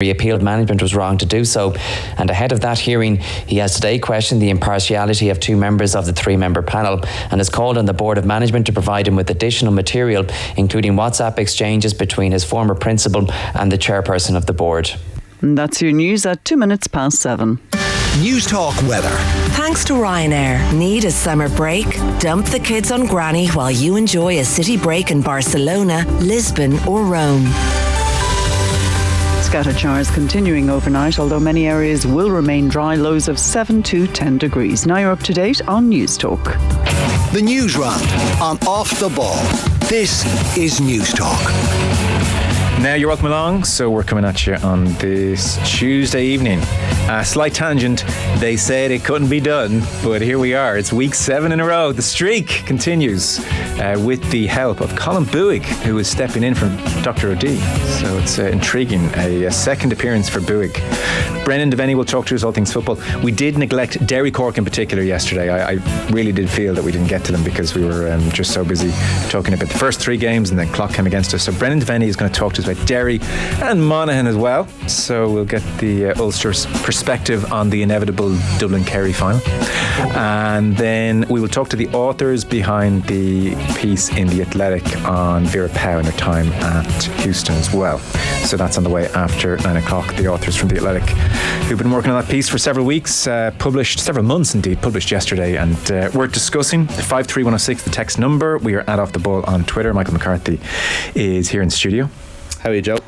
He appealed management was wrong to do so, and ahead of that hearing he has today questioned the impartiality of 2 members of the 3-member panel and has called on the Board of Management to provide him with additional material, including WhatsApp exchanges between his former principal and the chairperson of the board. And that's your news at 7:02. News Talk weather. Thanks to Ryanair. Need a summer break? Dump the kids on Granny while you enjoy a city break in Barcelona, Lisbon or Rome. Scattered showers continuing overnight, although many areas will remain dry, lows of 7 to 10 degrees. Now you're up to date on News Talk. The Newsround on Off the Ball. This is News Talk. Now you're welcome along. So we're coming at you on this Tuesday evening. A slight tangent. They said it couldn't be done, but here we are. It's week 7 in a row. The streak continues with the help of Colin Buig, who is stepping in from Dr. O'D. So it's intriguing. A second appearance for Buig. Brendan Devaney will talk to us all things football. We did neglect Derry Cork in particular yesterday. I really did feel that we didn't get to them because we were just so busy talking about the first 3 games and then clock came against us. So Brendan Devaney is going to talk to us about Derry and Monaghan as well. So we'll get the Ulster's perspective on the inevitable Dublin-Kerry final. And then we will talk to the authors behind the piece in The Athletic on Vera Pauw and her time at Houston as well. So that's on the way after 9 o'clock. The authors from The Athletic who've been working on that piece for several weeks, published several months indeed, published yesterday, and we're discussing 53106, the text number. We are at Off the Ball on Twitter. Michael McCarthy is here in the studio. How are you, Joe?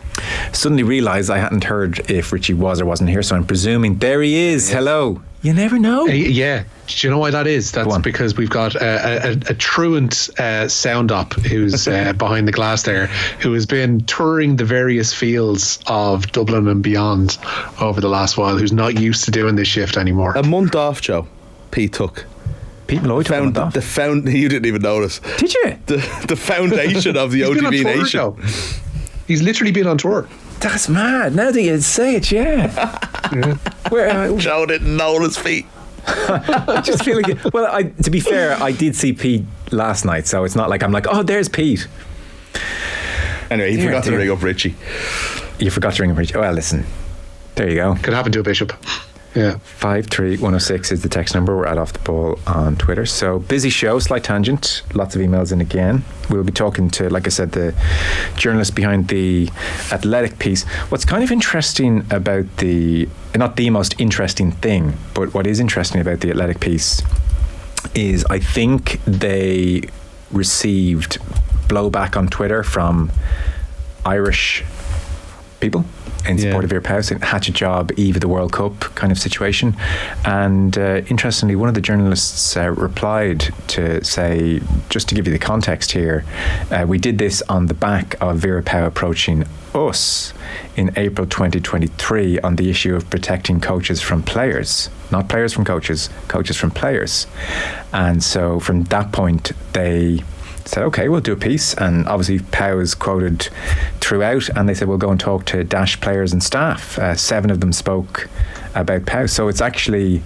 Suddenly realised I hadn't heard if Richie was or wasn't here, so I'm presuming there he is. Yes. Hello. You never know. Yeah. Do you know why that is? That's because we've got a truant sound up who's behind the glass there, who has been touring the various fields of Dublin and beyond over the last while, who's not used to doing this shift anymore. A month off, Joe. Pete took. Pete Molloy found you didn't even notice. Did you? The foundation of the OTB Nation. Joe. He's literally been on tour. That's mad. Now that you say it, yeah. Where Joe didn't notice Pete. I just feel like to be fair, I did see Pete last night, so it's not like I'm like, oh, there's Pete. Anyway, he forgot to ring up Richie. You forgot to ring up Richie. Well, listen, there you go. Could happen to a bishop. Yeah. 53106 is the text number. We're at Off the Ball on Twitter. So busy show, slight tangent, lots of emails in again. We'll be talking to, like I said, the journalist behind the Athletic piece. What's kind of interesting about not the most interesting thing, but what is interesting about the Athletic piece is I think they received blowback on Twitter from Irish people in support of Vera Pauw, saying hatchet job, eve of the World Cup kind of situation. And interestingly, one of the journalists replied to say, just to give you the context here, we did this on the back of Vera Pauw approaching us in April 2023 on the issue of protecting coaches from players, not players from coaches, coaches from players. And so from that point, they said, okay, we'll do a piece. And obviously Pauw is quoted throughout, and they said, we'll go and talk to Dash players and staff. 7 of them spoke about Pauw. So it's actually,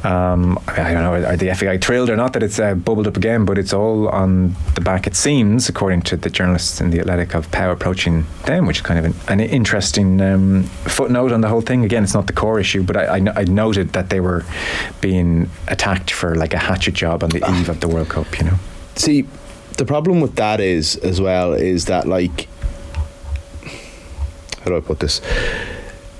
I don't know, are the FAI thrilled or not that it's bubbled up again, but it's all on the back, it seems, according to the journalists in The Athletic, of Pauw approaching them, which is kind of an interesting footnote on the whole thing. Again, it's not the core issue, but I noted that they were being attacked for like a hatchet job on the eve of the World Cup, you know. See, the problem with that is that, like, how do I put this?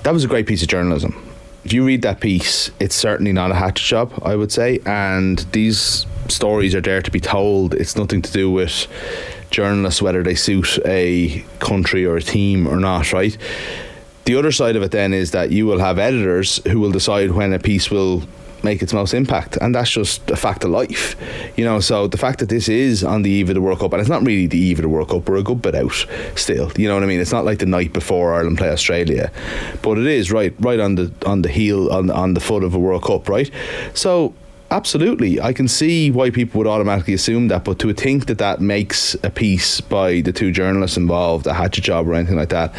That was a great piece of journalism. If you read that piece, it's certainly not a hatchet job, I would say. And these stories are there to be told. It's nothing to do with journalists, whether they suit a country or a team or not, right? The other side of it then is that you will have editors who will decide when a piece will make its most impact, and that's just a fact of life, you know. So the fact that this is on the eve of the World Cup, and it's not really the eve of the World Cup, we're a good bit out still, you know what I mean? It's not like the night before Ireland play Australia, but it is right on the heel, on the foot of a World Cup, right? So Absolutely. I can see why people would automatically assume that, but to think that makes a piece by the two journalists involved a hatchet job or anything like that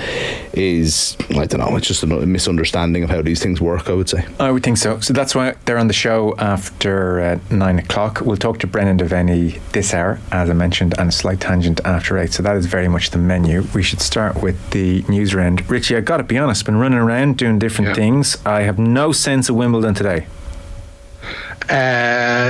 is, I don't know, it's just a misunderstanding of how these things work, I would say. I would think so. So that's why they're on the show after 9 o'clock. We'll talk to Brennan Devaney this hour, as I mentioned, and a slight tangent after 8. So that is very much the menu. We should start with the news round. Richie, I've got to be honest, been running around doing different things. I have no sense of Wimbledon today. Do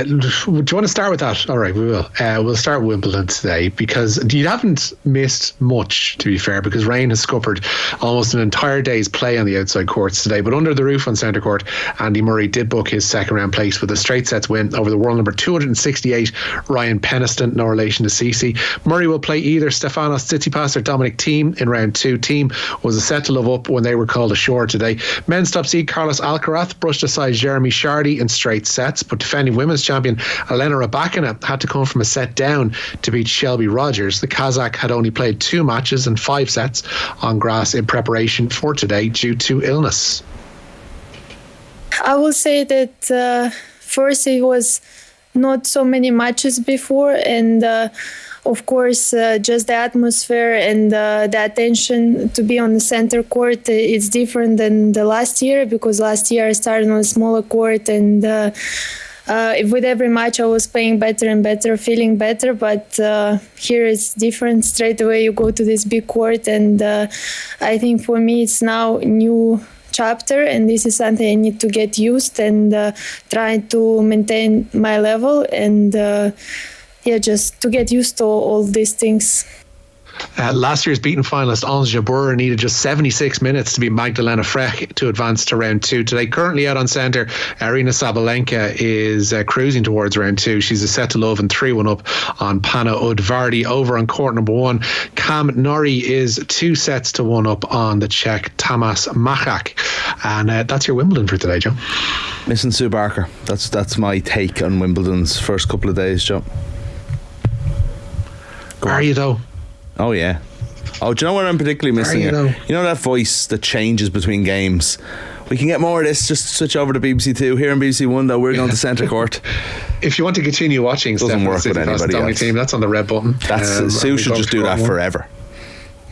you want to start with that? All right, we will. We'll start with Wimbledon today because you haven't missed much, to be fair, because rain has scuppered almost an entire day's play on the outside courts today. But under the roof on centre court, Andy Murray did book his second round place with a straight sets win over the world number 268 Ryan Peniston, no relation to Cece. Murray will play either Stefanos Tsitsipas or Dominic Thiem in round 2. Thiem was a set to love up when they were called ashore today. Men's top seed Carlos Alcaraz brushed aside Jeremy Chardy in straight sets, but defending women's champion Elena Rybakina had to come from a set down to beat Shelby Rogers. The Kazakh had only played 2 matches and 5 sets on grass in preparation for today due to illness. I will say that first it was not so many matches before, and of course just the atmosphere and the attention to be on the center court is different than the last year, because last year I started on a smaller court, and with every match I was playing better and better, feeling better, but here it's different. Straight away you go to this big court, and I think for me it's now a new chapter, and this is something I need to get used and try to maintain my level, and just to get used to all these things. Last year's beaten finalist Ons Jabeur needed just 76 minutes to beat Magdalena Frech to advance to round 2 today. Currently out on centre, Arina Sabalenka is cruising towards round 2. She's a set to love and 3-1 up on Panna Udvardy. Over on court number 1, Cam Norrie is 2 sets to 1 up on the Czech Tamas Machak. And that's your Wimbledon for today, Joe. Missing Sue Barker. That's my take on Wimbledon's first couple of days, Joe. Are you though? Oh yeah. Oh, do you know what I'm particularly missing? You know that voice that changes between games. We can get more of this. Just switch over to BBC 2. Here on BBC 1 though, we're going to centre court. If you want to continue watching, doesn't work with anybody else. Team, that's on the red button. Sue should just do that forever.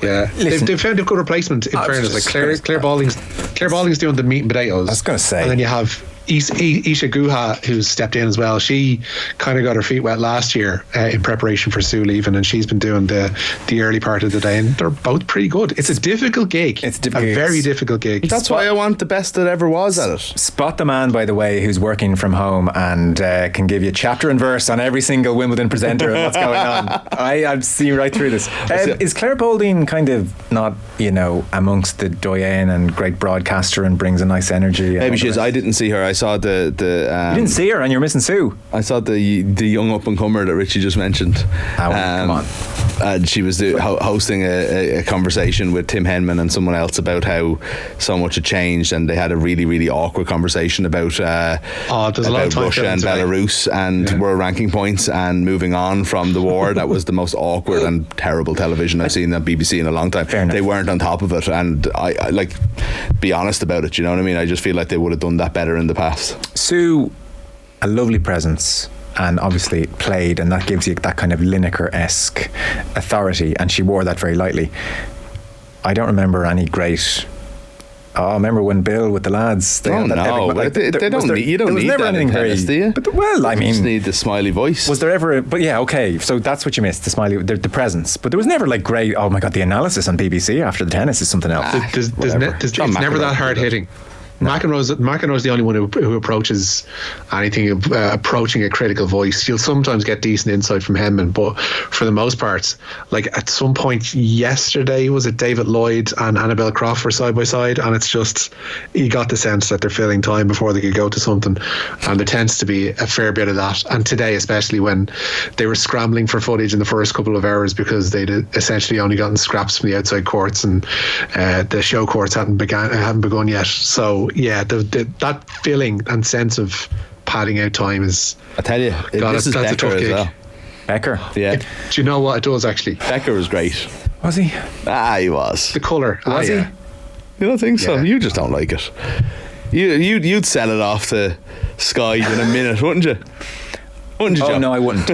Yeah, they've found a good replacement. In fairness, like Claire Balding's doing the meat and potatoes. I was going to say, and then you have Isha Guha, who's stepped in as well. She kind of got her feet wet last year in preparation for Sue leaving, and she's been doing the early part of the day, and they're both pretty good. It's a difficult gig. It's a very difficult gig. That's why I want the best that ever was at it. Spot the man, by the way, who's working from home and can give you chapter and verse on every single Wimbledon presenter and what's going on. I've seen right through this. Is Claire Balding kind of not, amongst the doyen and great broadcaster and brings a nice energy? Maybe she is. I didn't see her. I saw the you didn't see her and you're missing Sue. I saw the young up and comer that Richie just mentioned. Come on. And she was hosting a conversation with Tim Henman and someone else about how so much had changed, and they had a really, really awkward conversation about Russia and Belarus and world ranking points and moving on from the war. That was the most awkward and terrible television I've seen on BBC in a long time. They weren't on top of it, and I like, be honest about it, you know what I mean? I just feel like they would have done that better in the past. Sue, a lovely presence, and obviously played, and that gives you that kind of Lineker-esque authority, and she wore that very lightly. I don't remember any great... I remember when Bill with the lads... You don't need that in tennis, do you? But, well, I mean... You just need the smiley voice. Was there ever... But yeah, okay, so that's what you missed, the smiley... The presence. But there was never like great... Oh my God, the analysis on BBC after the tennis is something else. It's never that hard-hitting. McEnroe's the only one who approaches anything approaching a critical voice. You'll sometimes get decent insight from Henman, but for the most part, like at some point yesterday, was it David Lloyd and Annabelle Croft were side by side, and it's just, you got the sense that they're filling time before they could go to something, and there tends to be a fair bit of that. And today, especially when they were scrambling for footage in the first couple of hours because they'd essentially only gotten scraps from the outside courts, and the show courts hadn't begun yet. So yeah, that feeling and sense of padding out time is... I tell you, this is Becker as well. Becker? Yeah. Do you know what it does, actually? Becker was great. Was he? He was. The colour. Was he? You don't think so? You just don't like it. You'd sell it off to Sky in a minute, wouldn't you? Wouldn't you, Oh, John? no, I wouldn't.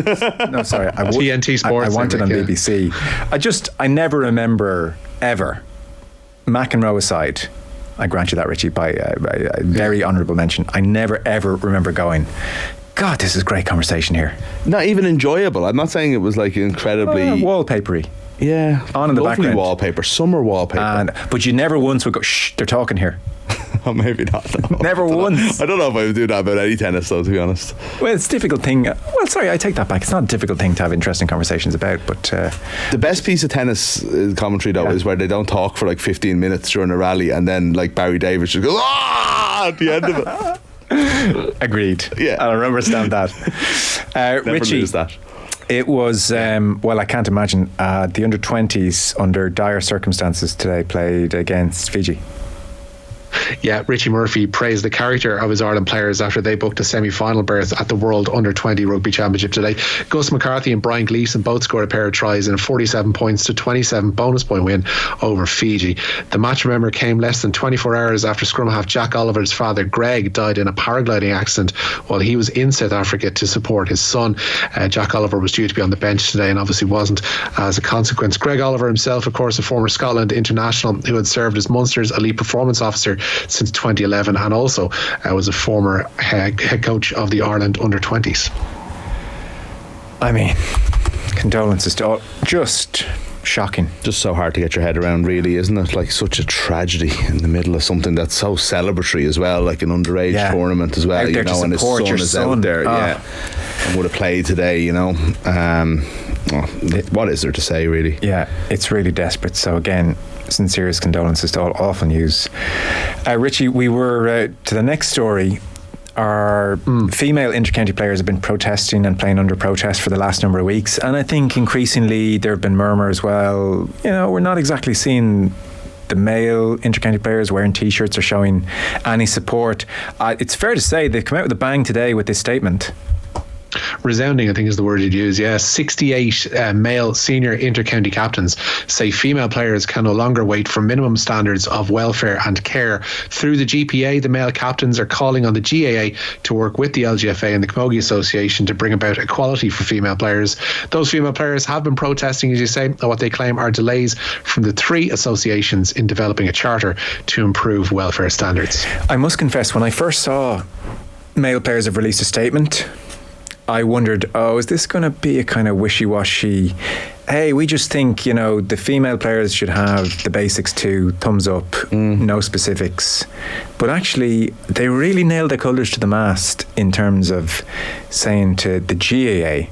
No, sorry. I would, TNT Sports. I want it on yeah. BBC. I never remember ever, McEnroe aside, I grant you that, Richie, by a very honourable mention, I never ever remember going, God, this is great conversation here. Not even enjoyable. I'm not saying it was like incredibly wallpapery. Yeah, On in the lovely background. wallpaper, summer wallpaper. But you never once would go, shh, they're talking here. Oh, maybe not. No. Never once. I don't know if I would do that about any tennis, though, to be honest. Well, it's a difficult thing. Well, sorry, I take that back. It's not a difficult thing to have interesting conversations about, but... The best piece of tennis commentary, though, is where they don't talk for like 15 minutes during a rally, and then like Barry Davis just goes, "Ah!" at the end of it. Agreed. Yeah. I understand that. Never Richie, lose that. it was, well, I can't imagine, the under-20s under dire circumstances today played against Fiji. Yeah, Richie Murphy praised the character of his Ireland players after they booked a semi-final berth at the World Under-20 Rugby Championship today. Gus McCarthy and Brian Gleeson both scored a pair of tries in a 47 points to 27 bonus point win over Fiji. The match, remember, came less than 24 hours after scrum half Jack Oliver's father Greg died in a paragliding accident while he was in South Africa to support his son. Jack Oliver was due to be on the bench today and obviously wasn't as a consequence. Greg Oliver himself, of course, a former Scotland international who had served as Munster's elite performance officer since 2011 and also was a former head coach of the Ireland under-20s. I mean, condolences to all. Just shocking. Just so hard to get your head around, really, isn't it? Like such a tragedy in the middle of something that's so celebratory as well, like an underage tournament as well, Out there to and his support son your is son. out there, and would have played today, what is there to say, really? Yeah, it's really desperate. So again, sincerest condolences to all. Awful news. Richie, we were to the next story. Our female intercounty players have been protesting and playing under protest for the last number of weeks, and I think increasingly there have been murmurs. Well, we're not exactly seeing the male intercounty players wearing T-shirts or showing any support. It's fair to say they've come out with a bang today with this statement. Resounding, I think, is the word you'd use. Yeah, 68 male senior intercounty captains say female players can no longer wait for minimum standards of welfare and care. Through the GPA, the male captains are calling on the GAA to work with the LGFA and the Camogie Association to bring about equality for female players. Those female players have been protesting, as you say, on what they claim are delays from the three associations in developing a charter to improve welfare standards. I must confess, when I first saw male players have released a statement, I wondered, is this going to be a kind of wishy-washy, hey, we just think, the female players should have the basics too, thumbs up, no specifics. But actually, they really nailed their colours to the mast in terms of saying to the GAA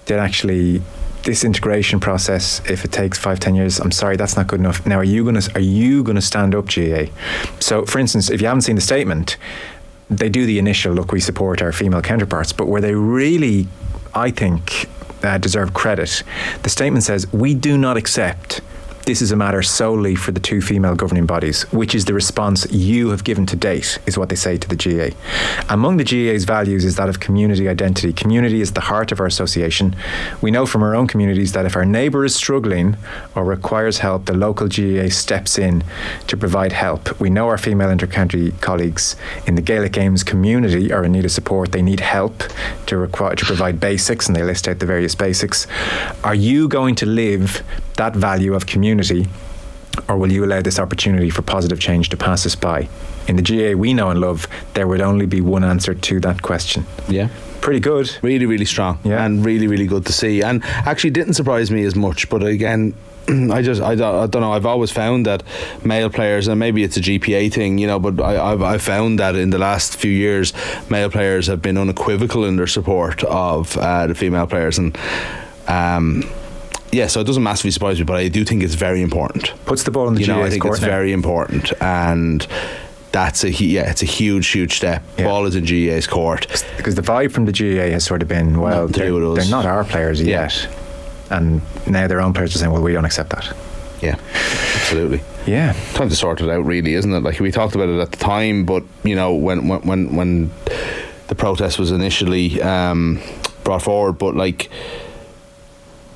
that actually this integration process, if it takes 5-10 years, I'm sorry, that's not good enough. Now, are you going to stand up, GAA? So, for instance, if you haven't seen the statement, they do the initial, look, we support our female counterparts, but where they really, I think, deserve credit, the statement says, we do not accept this is a matter solely for the two female governing bodies, which is the response you have given to date, is what they say to the GAA. Among the GAA's values is that of community identity. Community is the heart of our association. We know from our own communities that if our neighbour is struggling or requires help, the local GAA steps in to provide help. We know our female intercounty colleagues in the Gaelic Games community are in need of support. They need help to provide basics, and they list out the various basics. Are you going to live that value of community, or will you allow this opportunity for positive change to pass us by? In the GAA we know and love, there would only be one answer to that question. Yeah. Pretty good. Really, really strong. Yeah. And really, really good to see. And actually didn't surprise me as much, but again, I don't know, I've always found that male players, and maybe it's a GPA thing, but I've found that in the last few years, male players have been unequivocal in their support of the female players. And so it doesn't massively surprise me, but I do think it's very important. Puts the ball in the GAA's court. I think it's very important, and it's a huge step. Yeah. Ball is in GAA's court, because the vibe from the GAA has sort of been, well, they're not our players yet, and now their own players are saying, well, we don't accept that. Yeah, absolutely. Yeah, time to sort it out, really, isn't it? Like, we talked about it at the time, but when the protest was initially brought forward, but like,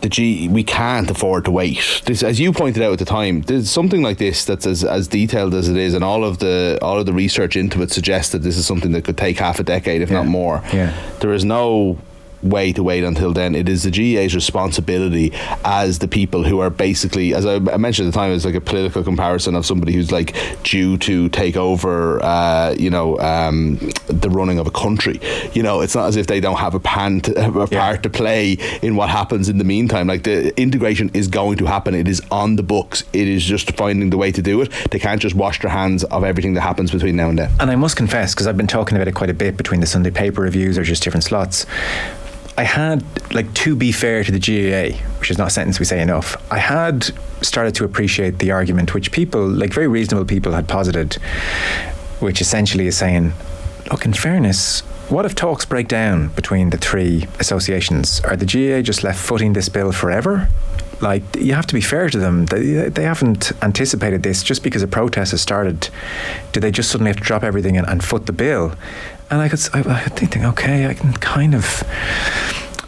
we can't afford to wait. This, as you pointed out at the time, there's something like this that's as detailed as it is, and all of the research into it suggests that this is something that could take half a decade, if not more. Yeah. There is no way to wait until then. It is the GAA's responsibility as the people who are basically, as I mentioned at the time, it's like a political comparison of somebody who's like due to take over the running of a country. It's not as if they don't have a part to play in what happens in the meantime. Like, the integration is going to happen. It is on the books. It is just finding the way to do it. They can't just wash their hands of everything that happens between now and then. And I must confess, because I've been talking about it quite a bit between the Sunday paper reviews or just different slots, I had, to be fair to the GAA, which is not a sentence we say enough, I had started to appreciate the argument which people, very reasonable people, had posited, which essentially is saying, look, in fairness, what if talks break down between the three associations? Are the GAA just left footing this bill forever? You have to be fair to them. They haven't anticipated this. Just because a protest has started, do they just suddenly have to drop everything and foot the bill? And I could think, okay, I can kind of,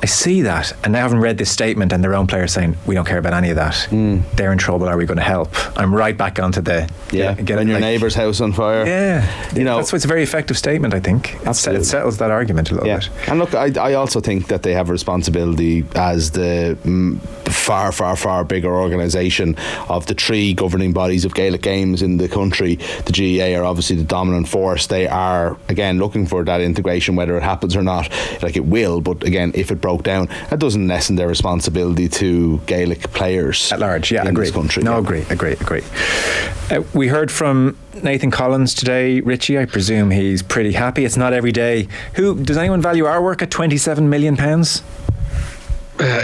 I see that. And I haven't read this statement and their own players saying, we don't care about any of that. They're in trouble. Are we going to help? I'm right back onto the... get your neighbour's house on fire. Yeah. That's what's a very effective statement, I think. It settles that argument a little bit. And look, I also think that they have a responsibility as the far, far, far bigger organisation of the three governing bodies of Gaelic games in the country. The GAA are obviously the dominant force. They are, again, looking for that integration, whether it happens or not. It will, but again, if it broke down, that doesn't lessen their responsibility to Gaelic players at large. Yeah, in agree. This country. No, agree. We heard from Nathan Collins today. Richie, I presume he's pretty happy. It's not every day. Does anyone value our work at £27 million?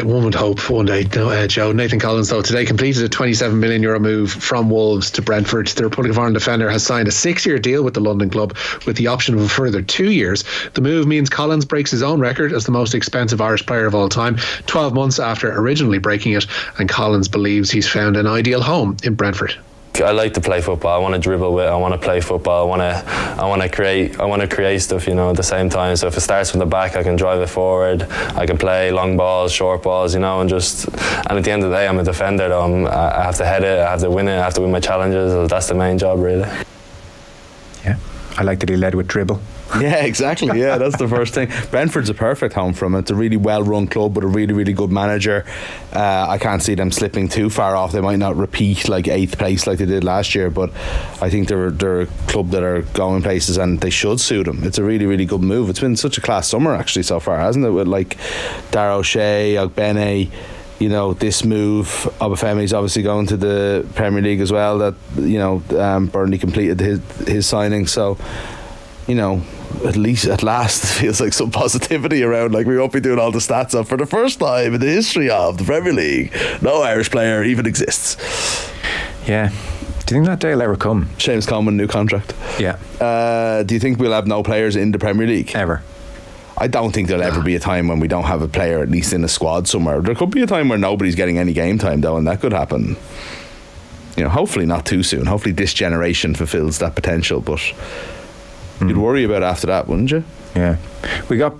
One would hope one day, Joe. Nathan Collins, though, today completed a €27 million move from Wolves to Brentford. The Republic of Ireland defender has signed a 6-year deal with the London club with the option of a further 2 years. The move means Collins breaks his own record as the most expensive Irish player of all time, 12 months after originally breaking it, and Collins believes he's found an ideal home in Brentford. I like to play football. I want to dribble with. I want to play football. I want to create stuff. At the same time. So if it starts from the back, I can drive it forward. I can play long balls, short balls. And at the end of the day, I'm a defender. I have to head it. I have to win it. I have to win my challenges. That's the main job, really. Yeah, I like that he led with dribble. Yeah, exactly. Yeah, that's the first thing. Brentford's a perfect home for him. It's a really well-run club with a really, really good manager. I can't see them slipping too far off. They might not repeat 8th place like they did last year, but I think they're a club that are going places and they should suit them. It's a really, really good move. It's been such a class summer actually so far, hasn't it? With Dara O'Shea, Ogbene. This move, Obafemi's obviously going to the Premier League as well. That Burnley completed his signing, so at last it feels like some positivity around. We won't be doing all the stats up for the first time in the history of the Premier League. No Irish player even exists. Yeah. Do you think that day will ever come? Seamus Coleman, new contract. Yeah. Do you think we'll have no players in the Premier League? Ever? I don't think there'll ever be a time when we don't have a player at least in a squad somewhere. There could be a time where nobody's getting any game time though, and that could happen. Hopefully not too soon. Hopefully this generation fulfills that potential, but you'd worry about after that, wouldn't you? Yeah. We got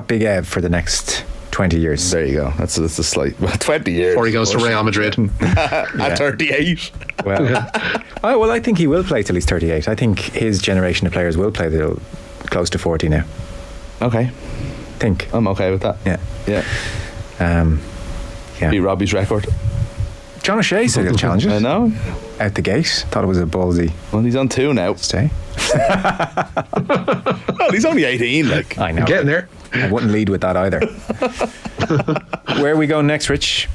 Big Ev for the next 20 years. There you go. That's a slight 20 years. Before he goes to Real Madrid. At 38. Well, I think he will play till he's 38. I think his generation of players will play till close to 40 now. Okay. I'm okay with that. Yeah. Beat Robbie's record. John O'Shea said he'll challenge it. I know. Out the gate. Thought it was a ballsy. Well, he's on 2 now. Stay. Well, he's only 18. I know. Getting there. I wouldn't lead with that either. Where are we going next, Rich?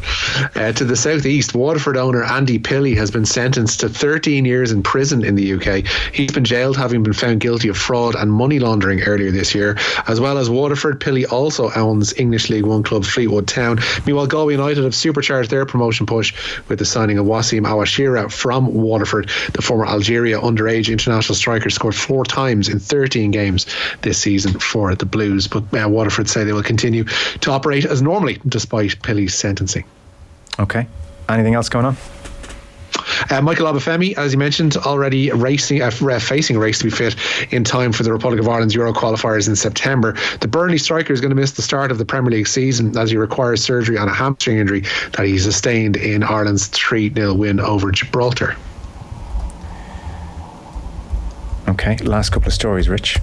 To the southeast, Waterford owner Andy Pilley has been sentenced to 13 years in prison in the UK. He's been jailed having been found guilty of fraud and money laundering earlier this year. As well as Waterford, Pilley also owns English League One club Fleetwood Town. Meanwhile, Galway United have supercharged their promotion push with the signing of Wassim Awashira from Waterford. The former Algeria underage international striker scored 4 times in 13 games this season for the Blues. But Waterford say they will continue to operate as normally despite Pilley's sentencing. Okay. Anything else going on? Michael Obafemi, as you mentioned, already facing a race to be fit in time for the Republic of Ireland's Euro qualifiers in September. The Burnley striker is going to miss the start of the Premier League season as he requires surgery on a hamstring injury that he sustained in Ireland's 3-0 win over Gibraltar. Okay, last couple of stories, Rich.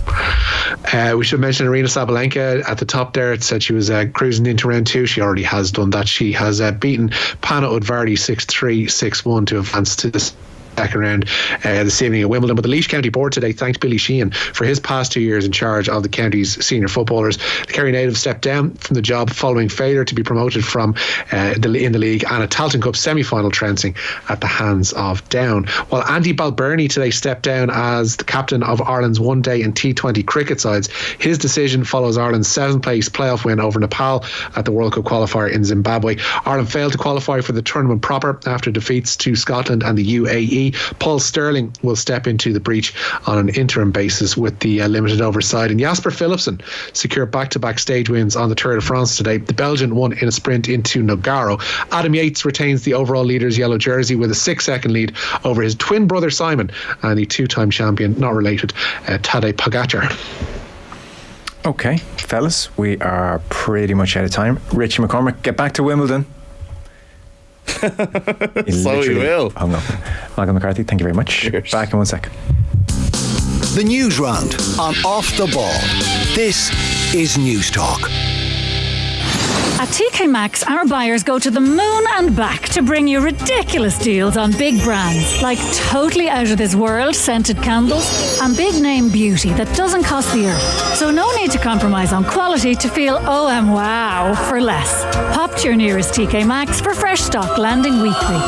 We should mention Arina Sabalenka at the top there. It said she was cruising into round 2. She already has done that. She has beaten Panna Udvardy 6-3, 6-1 to advance to the second round this evening at Wimbledon. But the Laois County Board today thanked Billy Sheehan for his past 2 years in charge of the county's senior footballers. The Kerry native stepped down from the job following failure to be promoted from in the league and a Tailteann Cup semi-final trouncing at the hands of Down. While Andy Balbirnie today stepped down as the captain of Ireland's one-day and T20 cricket sides. His decision follows Ireland's 7th place playoff win over Nepal at the World Cup qualifier in Zimbabwe. Ireland failed to qualify for the tournament proper after defeats to Scotland and the UAE. Paul Sterling will step into the breach on an interim basis with the limited oversight. And Jasper Philipsen secured back-to-back stage wins on the Tour de France today. The Belgian won in a sprint into Nogaro. Adam Yates retains the overall leader's yellow jersey with a 6-second lead over his twin brother Simon and the 2-time champion, not related, Tadej Pogacar. Okay, fellas, we are pretty much out of time. Richie McCormack, get back to Wimbledon. So we will. Hung up. Michael McCarthy, thank you very much. Cheers. Back in 1 sec. The Newsround on Off the Ball. This is News Talk. At TK Maxx, our buyers go to the moon and back to bring you ridiculous deals on big brands like totally out of this world scented candles and big name beauty that doesn't cost the earth. So no need to compromise on quality to feel wow for less. Pop to your nearest TK Maxx for fresh stock landing weekly.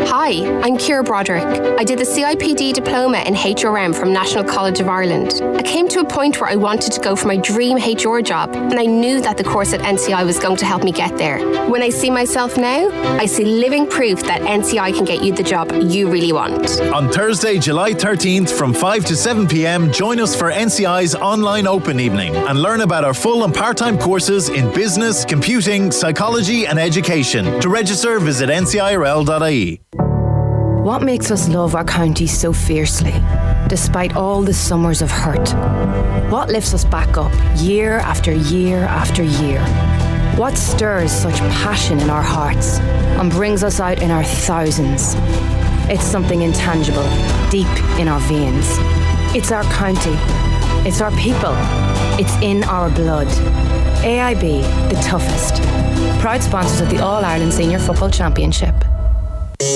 Hi, I'm Ciara Broderick. I did the CIPD diploma in HRM from National College of Ireland. I came to a point where I wanted to go for my dream HR job, and I knew that the course at NCI was going to help me get there. When I see myself now, I see living proof that NCI can get you the job you really want. On Thursday, July 13th from 5 to 7 p.m, join us for NCI's online open evening and learn about our full and part-time courses in business, computing, psychology and education. To register, visit ncirl.ie. What makes us love our county so fiercely, despite all the summers of hurt? What lifts us back up year after year after year? What stirs such passion in our hearts and brings us out in our thousands? It's something intangible, deep in our veins. It's our county. It's our people. It's in our blood. AIB, the toughest. Proud sponsors of the All-Ireland Senior Football Championship.